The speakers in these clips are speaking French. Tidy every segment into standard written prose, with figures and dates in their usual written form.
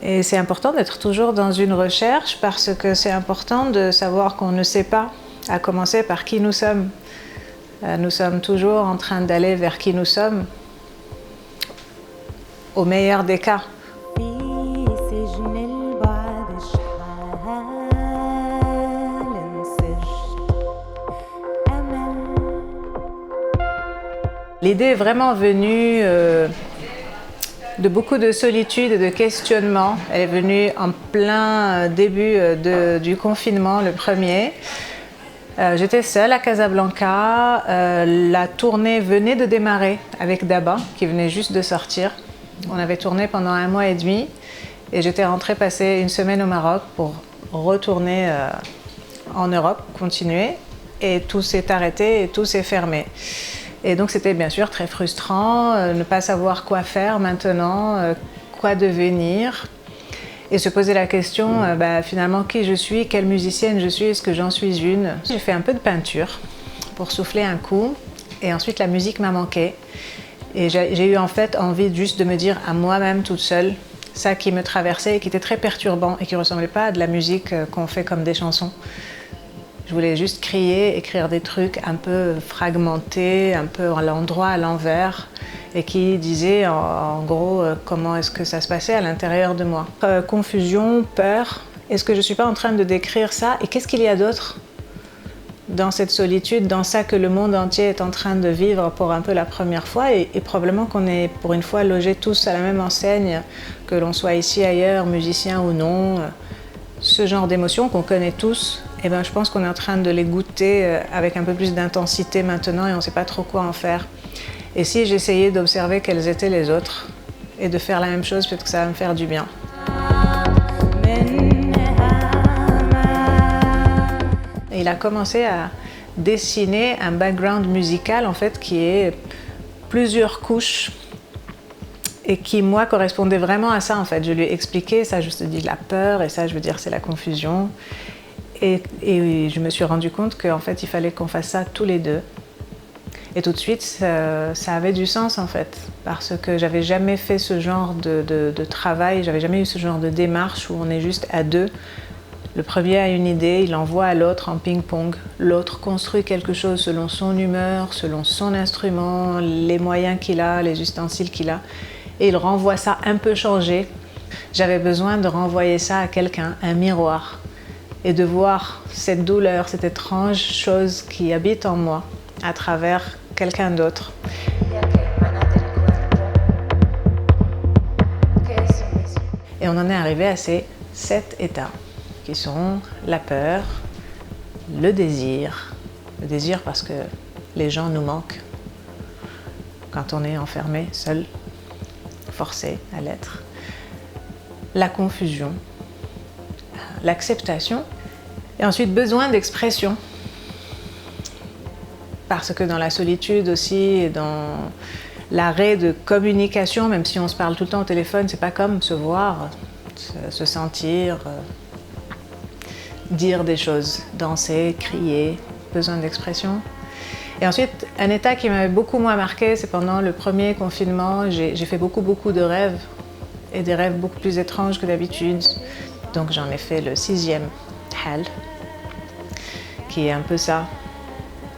Et c'est important d'être toujours dans une recherche parce que c'est important de savoir qu'on ne sait pas, à commencer par qui nous sommes. Nous sommes toujours en train d'aller vers qui nous sommes, au meilleur des cas. L'idée est vraiment venue de beaucoup de solitude et de questionnement. Elle est venue en plein début du confinement, le premier. J'étais seule à Casablanca. La tournée venait de démarrer avec Daba, qui venait juste de sortir. On avait tourné pendant 1 mois et demi et j'étais rentrée passer 1 semaine au Maroc pour retourner en Europe, continuer. Et tout s'est arrêté et tout s'est fermé. Et donc c'était bien sûr très frustrant, ne pas savoir quoi faire maintenant, quoi devenir. Et se poser la question, finalement, qui je suis, quelle musicienne je suis, est-ce que j'en suis une? J'ai fait un peu de peinture pour souffler un coup. Et ensuite la musique m'a manqué. Et j'ai eu en fait envie juste de me dire à moi-même toute seule, ça qui me traversait et qui était très perturbant et qui ne ressemblait pas à de la musique qu'on fait comme des chansons. Je voulais juste crier, écrire des trucs un peu fragmentés, un peu à l'endroit, à l'envers, et qui disaient en gros comment est-ce que ça se passait à l'intérieur de moi. Confusion, peur, est-ce que je ne suis pas en train de décrire ça? Et qu'est-ce qu'il y a d'autre dans cette solitude, dans ça que le monde entier est en train de vivre pour un peu la première fois et probablement qu'on est pour une fois logés tous à la même enseigne, que l'on soit ici, ailleurs, musicien ou non. Ce genre d'émotions qu'on connaît tous, je pense qu'on est en train de les goûter avec un peu plus d'intensité maintenant et on ne sait pas trop quoi en faire. Et si j'essayais d'observer quels étaient les autres et de faire la même chose, peut-être que ça va me faire du bien. Et il a commencé à dessiner un background musical en fait qui est plusieurs couches et qui, moi, correspondait vraiment à ça, en fait. Je lui ai expliqué, ça, je te dis la peur, et ça, je veux dire, c'est la confusion. Et je me suis rendu compte qu'en fait, il fallait qu'on fasse ça tous les deux. Et tout de suite, ça avait du sens, en fait, parce que j'avais jamais fait ce genre de travail, j'avais jamais eu ce genre de démarche où on est juste à deux. Le premier a une idée, il l'envoie à l'autre en ping-pong. L'autre construit quelque chose selon son humeur, selon son instrument, les moyens qu'il a, les ustensiles qu'il a. Et il renvoie ça un peu changé. J'avais besoin de renvoyer ça à quelqu'un, un miroir, et de voir cette douleur, cette étrange chose qui habite en moi à travers quelqu'un d'autre. Et on en est arrivé à ces 7 états, qui sont la peur, le désir parce que les gens nous manquent quand on est enfermé, seul, forcé à l'être, la confusion, l'acceptation et ensuite besoin d'expression. Parce que dans la solitude aussi et dans l'arrêt de communication, même si on se parle tout le temps au téléphone, c'est pas comme se voir, se sentir, dire des choses, danser, crier, besoin d'expression. Et ensuite, un état qui m'avait beaucoup moins marqué, c'est pendant le premier confinement, j'ai fait beaucoup de rêves, et des rêves beaucoup plus étranges que d'habitude. Donc j'en ai fait le 6e hal, qui est un peu ça,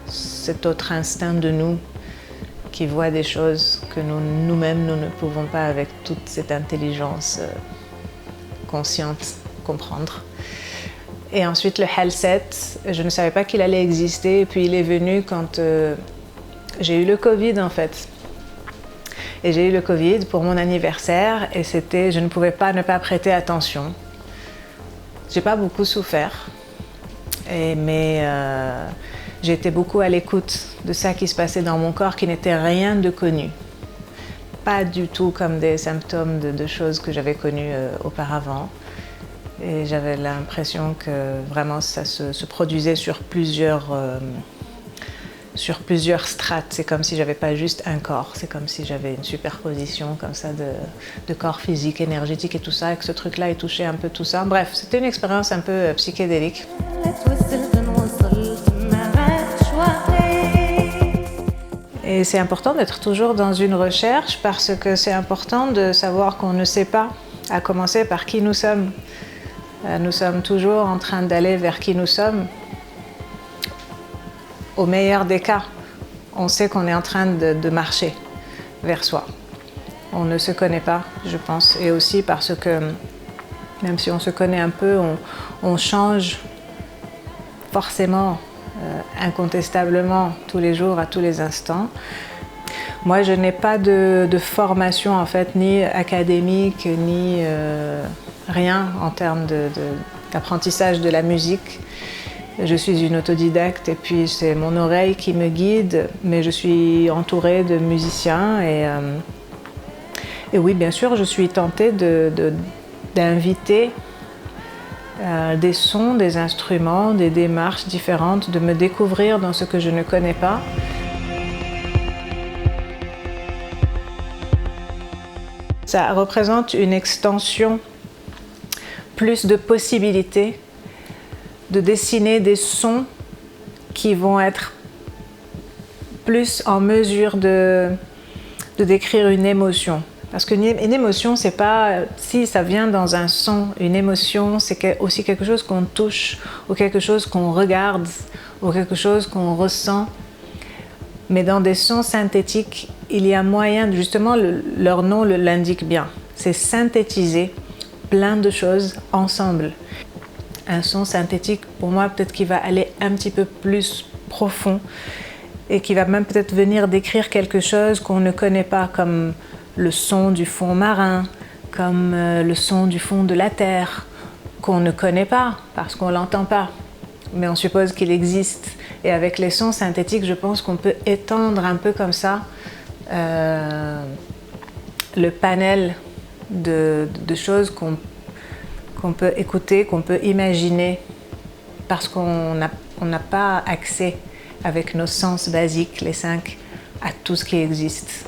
cet autre instinct de nous qui voit des choses que nous-mêmes, nous ne pouvons pas avec toute cette intelligence consciente comprendre. Et ensuite le hal 7, je ne savais pas qu'il allait exister, et puis il est venu quand j'ai eu le Covid en fait. Et j'ai eu le Covid pour mon anniversaire et je ne pouvais pas ne pas prêter attention. J'ai pas beaucoup souffert, mais j'ai été beaucoup à l'écoute de ça qui se passait dans mon corps qui n'était rien de connu. Pas du tout comme des symptômes de choses que j'avais connues auparavant. Et j'avais l'impression que vraiment ça se produisait sur plusieurs strates. C'est comme si j'avais pas juste un corps, c'est comme si j'avais une superposition comme ça de corps physique, énergétique et tout ça, et que ce truc-là ait touché un peu tout ça. Bref, c'était une expérience un peu psychédélique. Et c'est important d'être toujours dans une recherche parce que c'est important de savoir qu'on ne sait pas, à commencer par qui nous sommes. Nous sommes toujours en train d'aller vers qui nous sommes. Au meilleur des cas, on sait qu'on est en train de marcher vers soi. On ne se connaît pas, je pense, et aussi parce que même si on se connaît un peu, on change forcément, incontestablement, tous les jours, à tous les instants. Moi, je n'ai pas de formation en fait, ni académique, ni rien en termes d'apprentissage de la musique. Je suis une autodidacte et puis c'est mon oreille qui me guide, mais je suis entourée de musiciens et oui, bien sûr, je suis tentée d'inviter des sons, des instruments, des démarches différentes, de me découvrir dans ce que je ne connais pas. Ça représente une extension, plus de possibilités de dessiner des sons qui vont être plus en mesure de décrire une émotion. Parce qu'une émotion, c'est pas si ça vient dans un son. Une émotion, c'est aussi quelque chose qu'on touche, ou quelque chose qu'on regarde, ou quelque chose qu'on ressent. Mais dans des sons synthétiques, il y a moyen, justement, leur nom l'indique bien. C'est synthétiser plein de choses ensemble. Un son synthétique, pour moi, peut-être qu'il va aller un petit peu plus profond et qui va même peut-être venir décrire quelque chose qu'on ne connaît pas, comme le son du fond marin, comme le son du fond de la terre, qu'on ne connaît pas parce qu'on ne l'entend pas, mais on suppose qu'il existe. Et avec les sons synthétiques, je pense qu'on peut étendre un peu comme ça le panel de choses qu'on peut écouter, qu'on peut imaginer, parce qu'on n'a pas accès avec nos sens basiques, les 5, à tout ce qui existe.